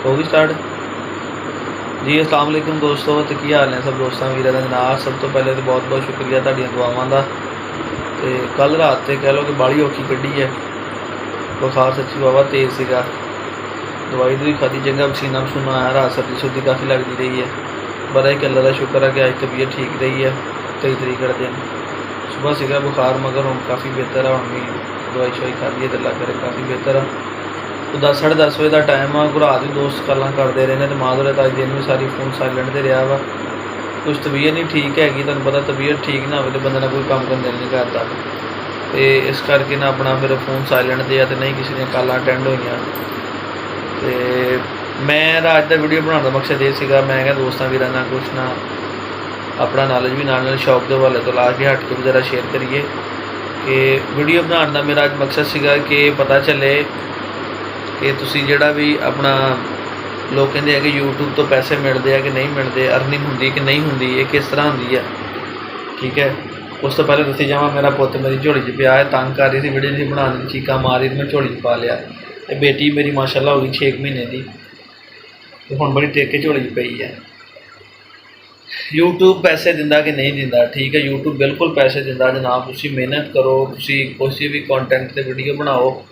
हो गई स्टार्ट जी। अस्सलाम वालेकुम दोस्तों, तो की हाल ने सब दोस्तों वीर का जनाब। सब तो पहले तो बहुत बहुत शुक्रिया तुहाडियां दुआवां का। तो कल रात से कह लो कि बड़ी औखी कढ़ी है, बुखार सच्ची वावा तेज़ सीगा। दवाई भी खाधी, चंगा पसीना पसूना आया, रात सर्दी सुर्दी काफ़ी लगती रही है। बड़ा ही अल्लाह का शुक्र है कि अज तबीयत ठीक रही है। 23 तरीक का दिन सुबह सीगा बुखार, मगर हम काफ़ी बेहतर है। हम भी दवाई शवाई खाधी है तो अल्लाह करे काफ़ी बेहतर है। तो 10 साढ़े 10 बजे का टाइम आ, रात भी दोस्त गल्लां करते रहे हैं तो माधुर अज दिन भी सारी फोन साइलेंट से रहा वा। कुछ तबीयत नहीं ठीक हैगी, तुहानूं पता तबीयत ठीक ना हो तो बंदे कोई काम करने दिल नहीं करता। तो इस करके ना अपना फिर फोन साइलेंट से तो नहीं किसी दी कॉलां अटेंड हुई। तो मैं अज का वीडियो बनाने का मकसद ये सीगा, मैं क्या दोस्तों वीरां नाल कुछ ना अपना नॉलेज भी नाल शौक के हवाले तो ला के हट के जरा शेयर करिए। कि वीडियो बनाने का मेरा अज मकसद सीगा कि पता चले कि तुसी जिहड़ा भी अपना लोग कहते हैं कि यूट्यूब तो पैसे मिलते हैं कि नहीं मिलते, अर्निंग होंगी कि नहीं होंगी, ये किस तरह होंगी है। ठीक है, उस तो पहले दसी जावा, मेरा पुत मेरी झोली च पिया है, तंग कर रही थी, वीडियो नहीं बनाने की चीका मारी तो मैं झोली च पा लिया। तो बेटी मेरी माशाल्लाह हो गई 6 महीने की, तो हुण बड़ी टेक के झोली च पई है। यूट्यूब पैसे दिंदा कि नहीं दिंदा? ठीक है, यूट्यूब बिल्कुल पैसे दिंदा जनाब। तुसी मेहनत करो, तुसी किसी भी कंटेंट ते वीडियो बनाओ।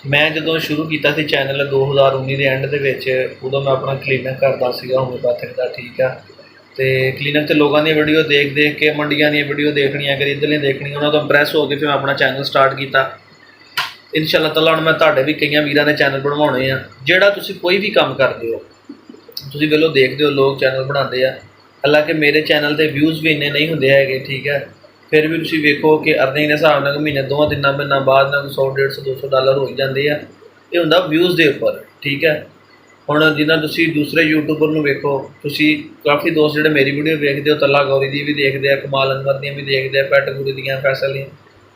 मैं जो शुरू किया चैनल 2019 के एंड के उदों मैं अपना क्लीनिक करता सीगा होम्योपैथिक का। ठीक है, तो क्लीनिक से लोगों की वीडियो देख देख के मंडिया दी वीडियो देखनिया, कभी इधर देखनी, उन्होंने तो इंप्रैस हो गए। फिर मैं अपना चैनल स्टार्ट किया। इंशाअल्लाह ताला हुण मैं तुहाडे भी कई वीरां ने चैनल बनवाने आ। जिहड़ा तुसीं कोई भी काम करते हो, तुसीं वेलो देखते हो लोग चैनल बनाते हैं, हालांकि मेरे चैनल के व्यूज़ भी इन्ने नहीं होंगे है। ठीक है, फिर भी तुसीं वेखो कि अर्निंग के हिसाब नाल महीने 2-3 महीनों बाद ना $100-150 हो जाते हैं। ये हुंदा व्यूज़ के उपर। ठीक है, हुण जिन्ना तुसीं दूसरे यूट्यूबर नूं वेखो, तुसीं काफ़ी दोस्त जिहड़े मेरी वीडियो देखते हो, तल्ला गौरी दी भी देखते हैं, कमाल अनवर दी भी देखते हैं, पैटगुरी दियां, फैसल दी,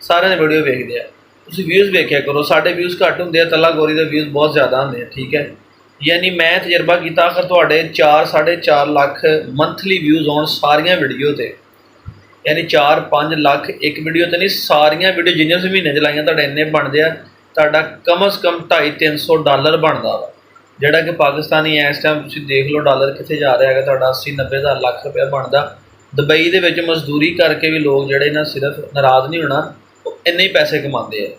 सारियां दी वीडियो देखते हैं। तुसीं व्यूज़ वेख्या करो, साडे व्यूज़ घट होंदे, तल्ला गौरी दे व्यूज़ बहुत ज़्यादा होंदे। ठीक है, यानी मैं तजर्बा किया, अगर तुहाडे 4-4.5 लाख मंथली व्यूज़ होण सारियां वीडियो ते, यानी 4-5 लाख एक वीडियो तो नहीं, सारिया वीडियो जिन्हें तुसीं महीने च लाइयां तुहाडे इन्ने बनदे आ। तुहाडा कम से कम $250-300 बनदा वा, जिहड़ा कि पाकिस्तानी इस टाइम तुसीं देख लो डॉलर कित्थे जा रहा है। तुहाडा 80-90 हज़ार लाख रुपया बनदा। दुबई दे विच मजदूरी करके भी लोग जिहड़े ना सिर्फ नाराज़ नहीं होना, इन्ने ही पैसे कमाते हैं।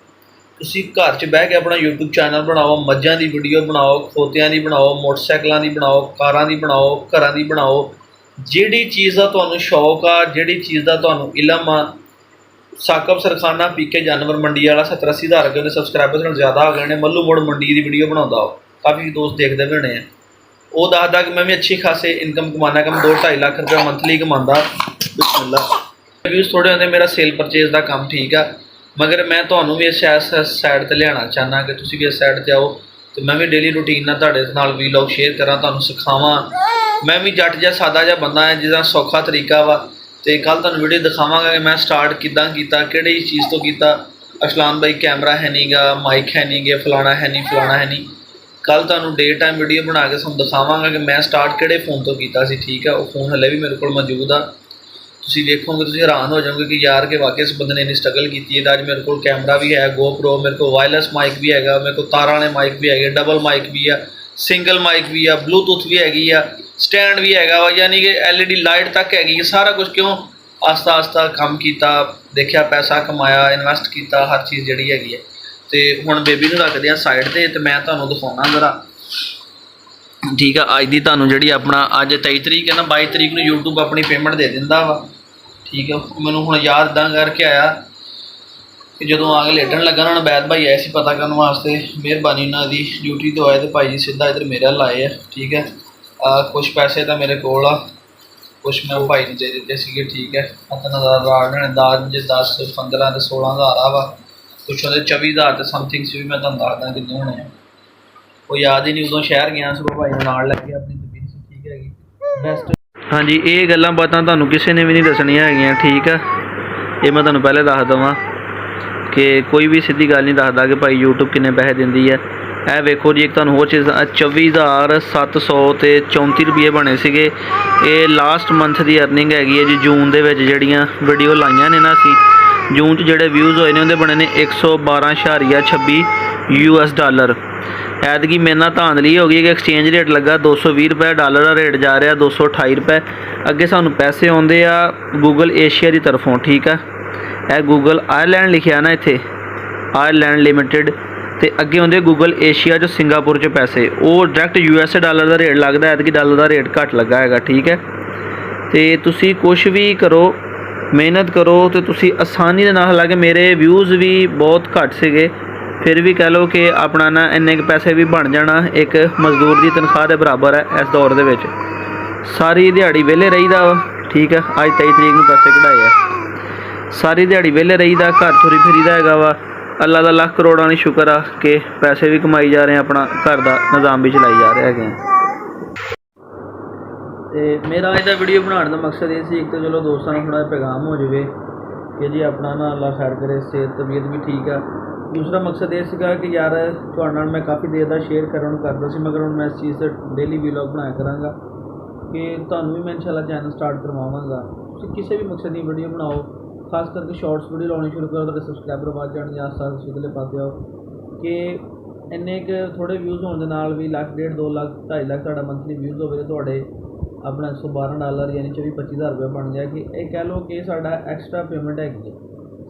तुसीं घर च बह के अपना यूट्यूब चैनल बनाओ, मज्झां दी वीडियो बनाओ, खोतियां दी बनाओ, मोटरसाइकिलों की बनाओ, कारां दी बनाओ, घरां दी बनाओ, जिहड़ी चीज़ का तुहानूं शौक आ, जिहड़ी चीज़ का तुहानूं इलम आ। साकब सरखाना पीके जानवर मंडी वाला 70-80 हज़ार के उन्हें सबसक्राइबर्स नाल ज़्यादा आ गए ने, मल्लू मोड़ मंडी की वीडियो बनाता, काफ़ी दोस्त देखते भी होने हैं। वो दसदा कि मैं भी अच्छी खासी इनकम कमाना, कि मैं 2-2.5 लाख रुपया मंथली कमांदा। बिस्मिल्लाह, व्यूज़ थोड़े होंगे, मेरा सेल परचेज का काम ठीक है, मगर मैं तुहानूं भी इस साइड पर लियाना चाहना कि तुसीं भी इस साइड पर आओ, तो मैं भी डेली रूटीन तुहाडे नाल वीलॉग शेयर करा, तुहानूं सिखावां। मैं भी जट जिहा सादा जिहा बंदा है, जिसका सौखा तरीका वा। तो कल तुहानूं वीडियो दिखावांगा कि मैं स्टार्ट किदां कीता, किहड़ी चीज़ तो कीता। अरसलान भाई कैमरा है नहीं गा, माइक है नहीं गे, फलाना है नहीं, फलाना है नहीं। कल तुहानूं डे टाइम वीडियो बना के तुहानूं दिखावांगा कि मैं स्टार्ट किहड़े फोन तो कीता सी। ठीक है, वो फोन हले भी मेरे को मौजूद आ। तुसीं देखोगे तुसीं हैरान हो जाओगे कि यार कि वाकई इस बंदे ने इन्नी स्ट्रगल की है। अज मेरे को कैमरा भी है, GoPro, मेरे को वायरलैस माइक भी है, मेरे को तारां वाले माइक भी है, डबल माइक भी है, सिंगल माइक भी है, ब्लूटूथ भी हैगी आ, स्टैंड भी हैगा वा, यानी कि LED लाइट तक हैगी है। सारा कुछ क्यों आस्ता आस्ता काम किया, देखा, पैसा कमाया, इन्वेस्ट किया, हर चीज़ जिहड़ी हैगी है। तो हुण बेबी नूं रखदे आ साइड ते, तो मैं तुहानूं दिखाउणा जरा। ठीक है, अज दी तुहानूं जिहड़ी अपना अज 23 तरीक है ना, 22 तरीक नूं यूट्यूब अपनी पेमेंट दे दिंदा वा। ठीक है, मैनूं हुण याद इदां करके आया कि जदों आ के लेटन लगा ना, बैद भाई आए सी पता करने वास्ते, मेहरबानी उन्होंने ड्यूटी तो आए तो भाई जी सीधा इधर मेरे हल आए है। ठीक है, कुछ पैसे तो मेरे को कुछ मैं भाई ने दे दिते थे। ठीक है, दाज 10-15 तो 16 हज़ार आ वा, कुछ वो 24 हज़ार तो समथिंग से भी मैं तुहानूं दसदा किन्ने होने हैं, वो याद ही नहीं। उदों शहर गया सो भाई नाल लैके अपनी तबीयत ठीक हैगी बेस्ट। हाँ जी, ये गल्लां बातां तुहानूं किसी ने भी नहीं दसनियां हैगियां। ठीक है, ये मैं तुहानूं पहले दस देवां कि कोई भी सीधी गल नहीं दसदा कि भाई यूट्यूब किन्ने पैसे दिंदी है। ए वेखो जी, एक तुहानूं होर चीज़ 24,734 रुपये बने सीगे। ये लास्ट मंथ की अर्निंग हैगी है जी, जून दे विच जिहड़ियां वीडियो लाइयां ने ना असीं, जून च जिहड़े व्यूज़ होए ने उहदे बने ने $112.26 US। ਐਤਕੀ ਮੇਰੇ ਨਾਲ ਧਾਂਦਲੀ ਹੋ ਗਈ ਕਿ ਐਕਸਚੇਂਜ ਰੇਟ ਲੱਗਾ 220 ਰੁਪਏ, ਡਾਲਰ ਦਾ ਰੇਟ ਜਾ ਰਿਹਾ 228 ਰੁਪਏ। ਅੱਗੇ ਸਾਨੂੰ ਪੈਸੇ ਆਉਂਦੇ ਆ ਗੂਗਲ ਏਸ਼ੀਆ ਦੀ ਤਰਫੋਂ, ਠੀਕ ਆ। ਇਹ ਗੂਗਲ ਆਇਰਲੈਂਡ ਲਿਖਿਆ ਨਾ ਇੱਥੇ, ਆਇਰਲੈਂਡ ਲਿਮਿਟਿਡ, ਅਤੇ ਅੱਗੇ ਆਉਂਦੇ ਗੂਗਲ ਏਸ਼ੀਆ 'ਚ ਸਿੰਗਾਪੁਰ 'ਚ ਪੈਸੇ, ਉਹ ਡਾਇਰੈਕਟ USA ਡਾਲਰ ਦਾ ਰੇਟ ਲੱਗਦਾ। ਐਤਕੀ ਡਾਲਰ ਦਾ ਰੇਟ ਘੱਟ ਲੱਗਾ ਹੈਗਾ, ਠੀਕ ਹੈ। ਅਤੇ ਤੁਸੀਂ ਕੁਛ ਵੀ ਕਰੋ, ਮਿਹਨਤ ਕਰੋ, ਅਤੇ ਤੁਸੀਂ ਆਸਾਨੀ ਦੇ ਨਾਲ, ਹਾਲਾਂਕਿ ਮੇਰੇ ਵਿਊਜ਼ ਵੀ ਬਹੁਤ ਘੱਟ ਸੀਗੇ, ਫਿਰ ਵੀ ਕਹਿ ਲਓ ਕਿ ਆਪਣਾ ਨਾ ਇੰਨੇ ਕੁ ਪੈਸੇ ਵੀ ਬਣ ਜਾਣਾ ਇੱਕ ਮਜ਼ਦੂਰ ਦੀ ਤਨਖਾਹ ਦੇ ਬਰਾਬਰ ਹੈ ਇਸ ਦੌਰ ਦੇ ਵਿੱਚ। ਸਾਰੀ ਦਿਹਾੜੀ ਵਿਹਲੇ ਰਹੀਦਾ ਵਾ, ਠੀਕ ਹੈ। ਅੱਜ 23 ਤਰੀਕ ਨੂੰ ਪੈਸੇ ਕਢਾਏ ਆ। ਸਾਰੀ ਦਿਹਾੜੀ ਵਿਹਲੇ ਰਹੀਦਾ, ਘਰ ਤੁਰੀ ਫਿਰੀਦਾ ਹੈਗਾ ਵਾ। ਅੱਲਾ ਦਾ ਲੱਖ ਕਰੋੜਾਂ ਦੀ ਸ਼ੁਕਰ ਆ ਕਿ ਪੈਸੇ ਵੀ ਕਮਾਈ ਜਾ ਰਹੇ, ਆਪਣਾ ਘਰ ਦਾ ਨਿਜ਼ਾਮ ਵੀ ਚਲਾਈ ਜਾ ਰਹੇ ਹੈਗੇ ਆ। ਅਤੇ ਮੇਰਾ ਅੱਜ ਦਾ ਵੀਡੀਓ ਬਣਾਉਣ ਦਾ ਮਕਸਦ ਇਹ ਸੀ, ਇੱਕ ਤਾਂ ਚਲੋ ਦੋਸਤਾਂ ਨੂੰ ਥੋੜ੍ਹਾ ਜਿਹਾ ਪੈਗਾਮ ਹੋ ਜਾਵੇ ਕਿ ਜੀ ਆਪਣਾ ਨਾ ਅੱਲਾ ਖੈਰ ਕਰੇ, ਸਿਹਤ ਤਬੀਅਤ ਵੀ ਠੀਕ ਆ। ਦੂਸਰਾ ਮਕਸਦ ਇਹ ਸੀਗਾ ਕਿ ਯਾਰ ਤੁਹਾਡੇ ਨਾਲ ਮੈਂ ਕਾफ़ੀ ਦੇਰ ਦਾ ਸ਼ੇਅਰ ਕਰਨ ਨੂੰ ਕਰਦਾ ਸੀ, ਮਗਰ ਹੁਣ ਮੈਂ ਇਸ ਚੀਜ਼ 'ਤੇ ਡੇਲੀ ਵੀਲੌਗ ਬਣਾਇਆ ਕਰਾਂਗਾ ਕਿ ਤੁਹਾਨੂੰ ਵੀ ਮੈਂ ਇੰਸ਼ਾਅੱਲਾ ਚੈਨਲ ਸਟਾਰਟ ਕਰਵਾਵਾਂਗਾ। ਤੁਸੀਂ ਕਿਸੇ ਵੀ ਮਕਸਦ ਦੀ ਵੀਡੀਓ ਬਣਾਓ, ਖਾਸ ਕਰਕੇ ਸ਼ਾਰਟਸ ਵੀਡੀਓ ਲਾਉਣੀ ਸ਼ੁਰੂ ਕਰੋ, ਤੁਹਾਡੇ ਸਬਸਕ੍ਰਾਈਬਰ ਵੱਧ ਜਾਣਗੇ, ਆਸ-ਪਾਸ ਸਿੱਧਲੇ ਪਾਸੇ ਆਓ ਕਿ ਇੰਨੇ ਕੁ ਥੋੜ੍ਹੇ ਵਿਊਜ਼ ਹੋਣ ਦੇ ਨਾਲ ਵੀ ਲੱਖ, 1.5, 2 ਲੱਖ, 2.5 ਲੱਖ ਤੁਹਾਡਾ ਮੰਥਲੀ ਵਿਊਜ਼ ਹੋਵੇ, ਤੁਹਾਡੇ ਆਪਣਾ 112 ਡਾਲਰ ਯਾਨੀ 24-25 ਹਜ਼ਾਰ ਰੁਪਏ ਬਣ ਗਿਆ। ਕਿ ਇਹ ਕਹਿ ਲਓ ਕਿ ਸਾਡਾ ਐਕਸਟਰਾ ਪੇਮੈਂਟ ਹੈਗੀ ਹੈ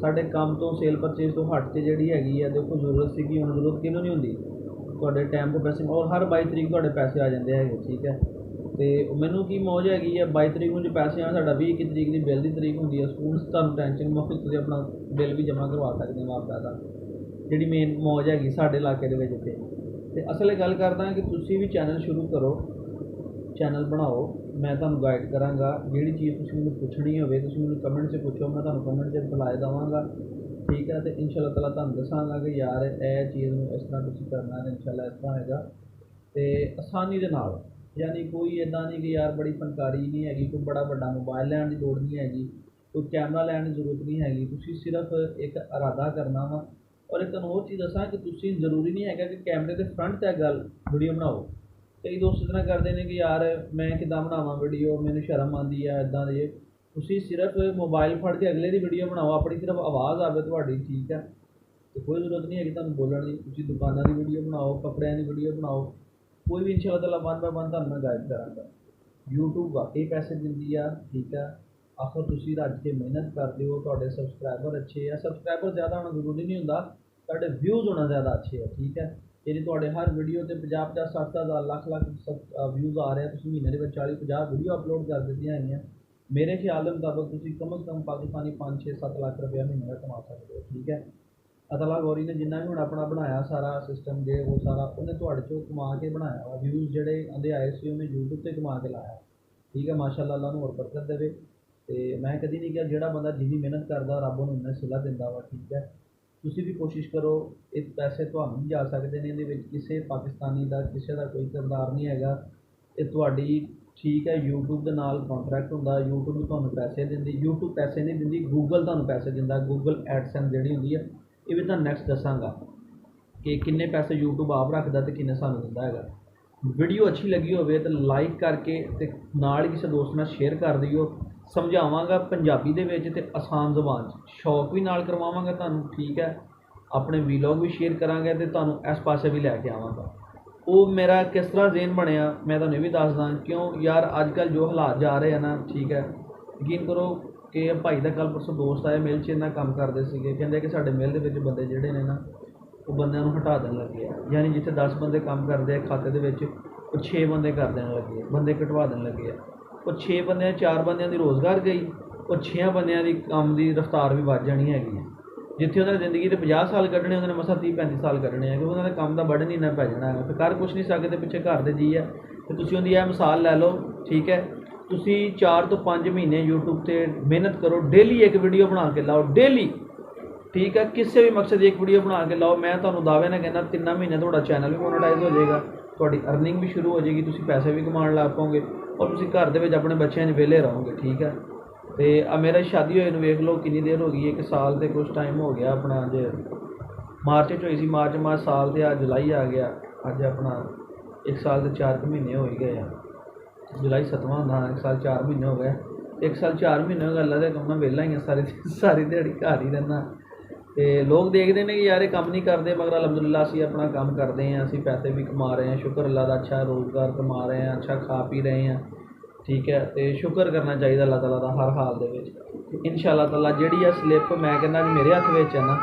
ਸਾਡੇ ਕੰਮ ਤੋਂ, ਸੇਲ ਪਰਚੇਜ਼ ਤੋਂ ਹਟ ਕੇ ਜਿਹੜੀ ਹੈਗੀ ਹੈ। ਦੇਖੋ ਜ਼ਰੂਰਤ ਸੀਗੀ, ਹੁਣ ਜ਼ਰੂਰਤ ਕਿਹਨੂੰ ਨਹੀਂ ਹੁੰਦੀ, ਤੁਹਾਡੇ ਟਾਈਮ 'ਤੇ ਪੈਸੇ, ਔਰ ਹਰ 22 ਤਰੀਕ ਤੁਹਾਡੇ ਪੈਸੇ ਆ ਜਾਂਦੇ ਹੈਗੇ, ਠੀਕ ਹੈ। ਅਤੇ ਮੈਨੂੰ ਕੀ ਮੌਜ ਹੈਗੀ ਹੈ, 22 ਤਰੀਕ ਨੂੰ ਜੇ ਪੈਸੇ ਆਉਣ, ਸਾਡਾ 20-21 ਤਰੀਕ ਦੀ ਬਿੱਲ ਦੀ ਤਰੀਕ ਹੁੰਦੀ ਹੈ। ਸਕੂਲ ਤੁਹਾਨੂੰ ਟੈਨਸ਼ਨ ਮੁੱਕ, ਤੁਸੀਂ ਆਪਣਾ ਬਿੱਲ ਵੀ ਜਮ੍ਹਾਂ ਕਰਵਾ ਸਕਦੇ ਹੋ ਆਪਦਾ ਦਾ, ਜਿਹੜੀ ਮੇਨ ਮੌਜ ਹੈਗੀ ਸਾਡੇ ਇਲਾਕੇ ਦੇ ਵਿੱਚ ਇੱਥੇ। ਅਤੇ ਅਸਲ ਗੱਲ ਕਰਦਾ ਕਿ ਤੁਸੀਂ ਵੀ ਚੈਨਲ ਸ਼ੁਰੂ ਕਰੋ, ਚੈਨਲ ਬਣਾਓ, ਮੈਂ ਤੁਹਾਨੂੰ ਗਾਈਡ ਕਰਾਂਗਾ। ਜਿਹੜੀ ਚੀਜ਼ ਤੁਸੀਂ ਮੈਨੂੰ ਪੁੱਛਣੀ ਹੋਵੇ, ਤੁਸੀਂ ਮੈਨੂੰ ਕਮੈਂਟ 'ਚ ਪੁੱਛੋ, ਮੈਂ ਤੁਹਾਨੂੰ ਕਮੈਂਟ 'ਚ ਰਿਪਲਾਈ ਦੇਵਾਂਗਾ, ਠੀਕ ਹੈ। ਅਤੇ ਇੰਸ਼ਾਅੱਲਾ ਤਾਲਾ ਤੁਹਾਨੂੰ ਦੱਸਾਂਗਾ ਕਿ ਯਾਰ ਇਹ ਚੀਜ਼ ਨੂੰ ਇਸ ਤਰ੍ਹਾਂ ਤੁਸੀਂ ਕਰਨਾ ਹੈ, ਇੰਸ਼ਾਅੱਲਾ ਇਸ ਤਰ੍ਹਾਂ ਹੈਗਾ। ਅਤੇ ਆਸਾਨੀ ਦੇ ਨਾਲ, ਯਾਨੀ ਕੋਈ ਇੱਦਾਂ ਨਹੀਂ ਕਿ ਯਾਰ ਬੜੀ ਫਨਕਾਰੀ ਨਹੀਂ ਹੈਗੀ, ਕੋਈ ਬੜਾ ਵੱਡਾ ਮੋਬਾਈਲ ਲੈਣ ਦੀ ਲੋੜ ਨਹੀਂ ਹੈਗੀ, ਕੋਈ ਕੈਮਰਾ ਲੈਣ ਦੀ ਜ਼ਰੂਰਤ ਨਹੀਂ ਹੈਗੀ। ਤੁਸੀਂ ਸਿਰਫ ਇੱਕ ਇਰਾਦਾ ਕਰਨਾ ਵਾ। ਔਰ ਇੱਕ ਤੁਹਾਨੂੰ ਹੋਰ ਚੀਜ਼ ਦੱਸਾਂ ਕਿ ਤੁਸੀਂ ਜ਼ਰੂਰੀ ਨਹੀਂ ਹੈਗਾ ਕਿ ਕੈਮਰੇ ਦੇ ਫਰੰਟ 'ਤੇ ਗੱਲ ਵੀਡੀਓ ਬਣਾਓ। ਕਈ ਦੋਸਤ ਇਸ ਤਰ੍ਹਾਂ ਕਰਦੇ ਨੇ ਕਿ ਯਾਰ ਮੈਂ ਕਿੱਦਾਂ ਬਣਾਵਾਂ ਵੀਡੀਓ, ਮੈਨੂੰ ਸ਼ਰਮ ਆਉਂਦੀ ਆ, ਇੱਦਾਂ ਦੇ। ਤੁਸੀਂ ਸਿਰਫ ਮੋਬਾਈਲ ਫੜ ਕੇ ਅਗਲੇ ਦੀ ਵੀਡੀਓ ਬਣਾਓ, ਆਪਣੀ ਸਿਰਫ ਆਵਾਜ਼ ਆਵੇ ਤੁਹਾਡੀ, ਠੀਕ ਹੈ। ਅਤੇ ਕੋਈ ਜ਼ਰੂਰਤ ਨਹੀਂ ਹੈਗੀ ਤੁਹਾਨੂੰ ਬੋਲਣ ਦੀ। ਤੁਸੀਂ ਦੁਕਾਨਾਂ ਦੀ ਵੀਡੀਓ ਬਣਾਓ, ਕੱਪੜਿਆਂ ਦੀ ਵੀਡੀਓ ਬਣਾਓ, ਕੋਈ ਵੀ ਇੰਸ਼ਾਅੱਲਾ ਤਾਲਾ 1 ਬਾਏ 1 ਤੁਹਾਨੂੰ ਮੈਂ ਗਾਈਡ ਕਰਾਂਗਾ। YouTube ਵਾਕਈ ਪੈਸੇ ਦਿੰਦੀ ਆ, ਠੀਕ ਹੈ। ਆਖਰ ਤੁਸੀਂ ਰੱਜ ਕੇ ਮਿਹਨਤ ਕਰਦੇ ਹੋ, ਤੁਹਾਡੇ ਸਬਸਕ੍ਰਾਈਬਰ ਅੱਛੇ ਆ। ਸਬਸਕ੍ਰਾਈਬਰ ਜ਼ਿਆਦਾ ਹੋਣਾ ਜ਼ਰੂਰੀ ਨਹੀਂ ਹੁੰਦਾ, ਤੁਹਾਡੇ ਵਿਊਜ਼ ਹੋਣਾ ਜ਼ਿਆਦਾ ਅੱਛੇ ਆ, ਠੀਕ ਹੈ। ਜਿਹੜੀ ਤੁਹਾਡੇ ਹਰ ਵੀਡੀਓ 'ਤੇ 50-50, 60-60, ਲੱਖ ਵਿਊਜ਼ ਆ ਰਹੇ ਆ, ਤੁਸੀਂ ਮਹੀਨੇ ਦੇ ਵਿੱਚ 40-50 ਵੀਡੀਓ ਅਪਲੋਡ ਕਰ ਦਿੱਤੀਆਂ ਹੈਗੀਆਂ। ਮੇਰੇ ਖਿਆਲ ਦੇ ਮੁਤਾਬਕ ਤੁਸੀਂ ਕਮ ਸੇ ਕਮ ਪਾਕਿਸਤਾਨੀ 5-6-7 ਲੱਖ ਰੁਪਇਆ ਮਹੀਨੇ ਦਾ ਕਮਾ ਸਕਦੇ ਹੋ, ਠੀਕ ਹੈ। ਅਤਲਾ ਗੌਰੀ ਨੇ ਜਿੰਨਾ ਵੀ ਹੁਣ ਆਪਣਾ ਬਣਾਇਆ ਸਾਰਾ ਸਿਸਟਮ, ਜੇ ਉਹ ਸਾਰਾ ਉਹਨੇ ਤੁਹਾਡੇ 'ਚੋਂ ਕਮਾ ਕੇ ਬਣਾਇਆ ਵਾ। ਵਿਊਜ਼ ਜਿਹੜੇ ਆਉਂਦੇ ਆਏ ਸੀ ਉਹਨੇ YouTube 'ਤੇ ਕਮਾ ਕੇ ਲਾਇਆ, ਠੀਕ ਹੈ। ਮਾਸ਼ਾਅੱਲਾ, ਅੱਲਾ ਨੂੰ ਹੋਰ ਬਰਕਤ ਦੇਵੇ। ਅਤੇ ਮੈਂ ਕਦੀ ਨਹੀਂ ਕਿਹਾ, ਜਿਹੜਾ ਬੰਦਾ ਜਿੰਨੀ ਮਿਹਨਤ ਕਰਦਾ ਰੱਬ ਉਹਨੂੰ ਇੰਨਾ ਸਿਲਾ ਦਿੰਦਾ ਵਾ, ਠੀਕ ਹੈ। ਤੁਸੀਂ ਵੀ ਕੋਸ਼ਿਸ਼ ਕਰੋ, ਇਹ ਪੈਸੇ ਤੁਹਾਨੂੰ ਵੀ ਜਾ ਸਕਦੇ ਨੇ। ਇਹਦੇ ਵਿੱਚ ਕਿਸੇ ਪਾਕਿਸਤਾਨੀ ਦਾ, ਕਿਸੇ ਦਾ ਕੋਈ ਕਿਰਦਾਰ ਨਹੀਂ ਹੈਗਾ। ਇਹ ਤੁਹਾਡੀ, ਠੀਕ ਹੈ, YouTube ਦੇ ਨਾਲ ਕੰਟਰੈਕਟ ਹੁੰਦਾ, YouTube ਤੁਹਾਨੂੰ ਪੈਸੇ ਦਿੰਦੀ। YouTube ਪੈਸੇ ਨਹੀਂ ਦਿੰਦੀ, ਗੂਗਲ ਤੁਹਾਨੂੰ ਪੈਸੇ ਦਿੰਦਾ। ਗੂਗਲ ਐਡਸੈਂਸ ਜਿਹੜੀ ਹੁੰਦੀ ਹੈ, ਇਹ ਵੀ ਤੁਹਾਨੂੰ ਨੈਕਸਟ ਦੱਸਾਂਗਾ ਕਿ ਕਿੰਨੇ ਪੈਸੇ YouTube ਆਪ ਰੱਖਦਾ ਅਤੇ ਕਿੰਨੇ ਸਾਨੂੰ ਦਿੰਦਾ ਹੈਗਾ। ਵੀਡੀਓ ਅੱਛੀ ਲੱਗੀ ਹੋਵੇ ਤਾਂ ਲਾਈਕ ਕਰਕੇ ਅਤੇ ਨਾਲ ਹੀ ਕਿਸੇ ਦੋਸਤ ਨਾਲ ਸ਼ੇਅਰ ਕਰ ਦਿਓ। ਸਮਝਾਵਾਂਗਾ ਪੰਜਾਬੀ ਦੇ ਵਿੱਚ ਅਤੇ ਆਸਾਨ ਜ਼ੁਬਾਨ 'ਚ, ਸ਼ੌਕ ਵੀ ਨਾਲ ਕਰਵਾਵਾਂਗਾ ਤੁਹਾਨੂੰ, ਠੀਕ ਹੈ। ਆਪਣੇ ਵੀਲੌਗ ਵੀ ਸ਼ੇਅਰ ਕਰਾਂਗੇ ਅਤੇ ਤੁਹਾਨੂੰ ਇਸ ਪਾਸੇ ਵੀ ਲੈ ਕੇ ਆਵਾਂਗਾ। ਉਹ ਮੇਰਾ ਕਿਸ ਤਰ੍ਹਾਂ ਜ਼ੇਨ ਬਣਿਆ ਮੈਂ ਤੁਹਾਨੂੰ ਇਹ ਵੀ ਦੱਸਦਾ। ਕਿਉਂ ਯਾਰ, ਅੱਜ ਕੱਲ੍ਹ ਜੋ ਹਾਲਾਤ ਜਾ ਰਹੇ ਆ ਨਾ, ਠੀਕ ਹੈ, ਯਕੀਨ ਕਰੋ ਕਿ ਭਾਈ ਦਾ ਕੱਲ੍ਹ ਪਰਸੋਂ ਦੋਸਤ ਆਏ, ਮਿਲ 'ਚ ਇੰਨਾ ਕੰਮ ਕਰਦੇ ਸੀਗੇ, ਕਹਿੰਦੇ ਕਿ ਸਾਡੇ ਮਿਲ ਦੇ ਵਿੱਚ ਬੰਦੇ ਜਿਹੜੇ ਨੇ ਨਾ, ਉਹ ਬੰਦਿਆਂ ਨੂੰ ਹਟਾ ਦੇਣ ਲੱਗੇ ਆ। ਯਾਨੀ ਜਿੱਥੇ 10 ਬੰਦੇ ਕੰਮ ਕਰਦੇ ਆ ਖਾਤੇ ਦੇ ਵਿੱਚ, ਉਹ 6 ਬੰਦੇ ਕਰ ਦੇਣ ਲੱਗੇ ਆ, ਬੰਦੇ ਘਟਵਾ ਦੇਣ ਲੱਗੇ ਆ। ਉਹ 6 ਬੰਦਿਆਂ, 4 ਬੰਦਿਆਂ ਦੀ ਰੋਜ਼ਗਾਰ ਗਈ, ਉਹ 6 ਬੰਦਿਆਂ ਦੀ ਕੰਮ ਦੀ ਰਫਤਾਰ ਵੀ ਵੱਧ ਜਾਣੀ ਹੈਗੀ ਹੈ। ਜਿੱਥੇ ਉਹਨਾਂ ਨੇ ਜ਼ਿੰਦਗੀ ਦੇ 50 ਸਾਲ ਕੱਢਣੇ, ਉਹਨਾਂ ਨੇ ਮਸਾਂ 30-35 ਸਾਲ ਕੱਢਣੇ ਆ, ਕਿਉਂਕਿ ਉਹਨਾਂ ਦੇ ਕੰਮ ਦਾ ਬਰਡਨ ਹੀ ਇੰਨਾ ਪੈ ਜਾਣਾ ਹੈ। ਫਿਰ ਕਰ ਕੁਛ ਨਹੀਂ ਸਕਦੇ, ਪਿੱਛੇ ਘਰ ਦੇ ਜੀ ਹੈ। ਅਤੇ ਤੁਸੀਂ ਉਹਦੀ ਇਹ ਮਿਸਾਲ ਲੈ ਲਓ, ਠੀਕ ਹੈ। ਤੁਸੀਂ 4 ਤੋਂ 5 ਮਹੀਨੇ YouTube 'ਤੇ ਮਿਹਨਤ ਕਰੋ, ਡੇਲੀ ਇੱਕ ਵੀਡੀਓ ਬਣਾ ਕੇ ਲਾਓ, ਡੇਲੀ, ਠੀਕ ਹੈ। ਕਿਸੇ ਵੀ ਮਕਸਦ ਦੀ ਇੱਕ ਵੀਡੀਓ ਬਣਾ ਕੇ ਲਾਓ। ਮੈਂ ਤੁਹਾਨੂੰ ਦਾਅਵੇ ਨਾਲ ਕਹਿੰਦਾ 3 ਮਹੀਨੇ ਤੁਹਾਡਾ ਚੈਨਲ ਵੀ ਮੋਨੇਟਾਈਜ਼ ਹੋ ਜਾਏਗਾ, ਤੁਹਾਡੀ ਅਰਨਿੰਗ ਵੀ ਸ਼ੁਰੂ ਹੋ ਜਾਏਗੀ, ਤੁਸੀਂ ਪੈਸੇ ਵੀ ਕਮਾਉਣ ਲੱਗ ਪਾਓਗੇ, ਔਰ ਤੁਸੀਂ ਘਰ ਦੇ ਵਿੱਚ ਆਪਣੇ ਬੱਚਿਆਂ 'ਚ ਵਿਹਲੇ ਰਹੋਗੇ, ਠੀਕ ਹੈ। ਅਤੇ ਆ ਮੇਰਾ ਸ਼ਾਦੀ ਹੋਏ ਨੂੰ ਵੇਖ ਲਓ ਕਿੰਨੀ ਦੇਰ ਹੋ ਗਈ, 1 ਸਾਲ ਅਤੇ ਕੁਛ ਟਾਈਮ ਹੋ ਗਿਆ। ਆਪਣਾ ਅੱਜ ਮਾਰਚ 'ਚ ਹੋਈ ਸੀ, ਮਾਰਚ ਸਾਲ ਦੇ, ਅੱਜ ਜੁਲਾਈ ਆ ਗਿਆ। ਅੱਜ ਆਪਣਾ 1 ਸਾਲ ਦੇ 4 ਮਹੀਨੇ ਹੋ ਹੀ ਗਏ ਆ। ਜੁਲਾਈ 7ਵਾਂ ਹੁੰਦਾ, 1 ਸਾਲ 4 ਮਹੀਨੇ ਹੋ ਗਏ। 1 ਸਾਲ 4 ਮਹੀਨੇ ਹੋ ਗਏ, ਅੱਲਾ ਦੇ ਕੰਮ ਨਾਲ ਵਿਹਲਾ ਹੀ ਆ, ਸਾਰੀ ਦਿਹਾੜੀ ਘਰ ਹੀ ਰਹਿੰਦਾ। ਤੇ ਲੋਕ ਦੇਖਦੇ ਨੇ ਕਿ ਯਾਰ ਇਹ ਕੰਮ ਨਹੀਂ ਕਰਦੇ, ਮਗਰ ਅਲਹਮਦੁਲਿਲਾ ਅਸੀਂ ਆਪਣਾ ਕੰਮ ਕਰਦੇ ਹਾਂ, ਅਸੀਂ ਪੈਸੇ ਵੀ ਕਮਾ ਰਹੇ ਹਾਂ, ਸ਼ੁਕਰ ਅੱਲਾ ਦਾ, ਅੱਛਾ ਰੋਜ਼ਗਾਰ ਕਮਾ ਰਹੇ ਹਾਂ, ਅੱਛਾ ਖਾ ਪੀ ਰਹੇ ਹਾਂ। ਠੀਕ ਹੈ, ਤੇ ਸ਼ੁਕਰ ਕਰਨਾ ਚਾਹੀਦਾ ਅੱਲਾਹ ਤਾਲਾ ਦਾ ਹਰ ਹਾਲ ਦੇ ਵਿੱਚ। ਇਨਸ਼ਾ ਅੱਲਾਹ ਤਾਲਾ ਜਿਹੜੀ ਆ ਸਲਿੱਪ ਮੈਂ ਕਹਿੰਦਾ ਵੀ ਮੇਰੇ ਹੱਥ ਵਿੱਚ ਹੈ ਨਾ,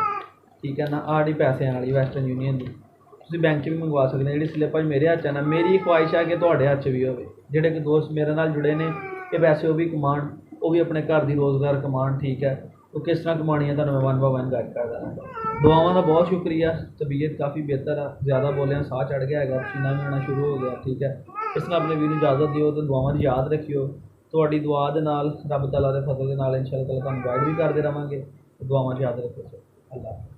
ਠੀਕ ਹੈ ਨਾ, ਆਹ ਪੈਸਿਆਂ ਵਾਲੀ ਵੈਸਟਰਨ ਯੂਨੀਅਨ ਦੀ ਤੁਸੀਂ ਬੈਂਕ 'ਚ ਵੀ ਮੰਗਵਾ ਸਕਦੇ ਹੋ। ਜਿਹੜੀ ਸਲਿੱਪ ਅੱਜ ਮੇਰੇ ਹੱਥ 'ਚ ਹੈ ਨਾ, ਮੇਰੀ ਖੁਆਇਸ਼ ਹੈ ਕਿ ਤੁਹਾਡੇ ਹੱਥ 'ਚ ਵੀ ਹੋਵੇ। ਜਿਹੜੇ ਕਿ ਦੋਸਤ ਮੇਰੇ ਨਾਲ ਜੁੜੇ ਨੇ ਇਹ ਪੈਸੇ ਉਹ ਵੀ ਕਮਾਉਣ, ਉਹ ਵੀ ਆਪਣੇ ਘਰ ਦੀ ਰੋਜ਼ਗਾਰ ਕਮਾਉਣ। ਠੀਕ ਹੈ, ਉਹ ਕਿਸ ਤਰ੍ਹਾਂ ਕਮਾਉਣੀ ਹੈ ਤੁਹਾਨੂੰ ਮੈਂ 1 ਬਾਏ 1 ਗਾਈਡ ਕਰ ਦਾਂਗਾ। ਦੁਆਵਾਂ ਦਾ ਬਹੁਤ ਸ਼ੁਕਰੀਆ। ਤਬੀਅਤ ਕਾफ़ੀ ਬਿਹਤਰ ਆ, ਜ਼ਿਆਦਾ ਬੋਲਿਆ ਸਾਹ ਚੜ੍ਹ ਗਿਆ ਹੈਗਾ, ਪਸੀਨਾ ਵੀ ਆਉਣਾ ਸ਼ੁਰੂ ਹੋ ਗਿਆ। ਠੀਕ ਹੈ, ਇਸ ਤਰ੍ਹਾਂ ਆਪਣੇ ਵੀਰ ਨੂੰ ਇਜਾਜ਼ਤ ਦਿਓ ਅਤੇ ਦੁਆਵਾਂ ਦੀ ਯਾਦ ਰੱਖਿਓ। ਤੁਹਾਡੀ ਦੁਆ ਦੇ ਨਾਲ, ਰੱਬ ਤਾਲਾ ਦੇ ਫਜ਼ਲ ਦੇ ਨਾਲ ਇਨਸ਼ਾ ਅੱਲਾਹ ਤਾਲਾ ਤੁਹਾਨੂੰ ਗਾਈਡ ਵੀ ਕਰਦੇ ਰਹਾਂਗੇ। ਦੁਆਵਾਂ 'ਚ ਯਾਦ ਰੱਖਿਓ। ਅੱਲਾਹ।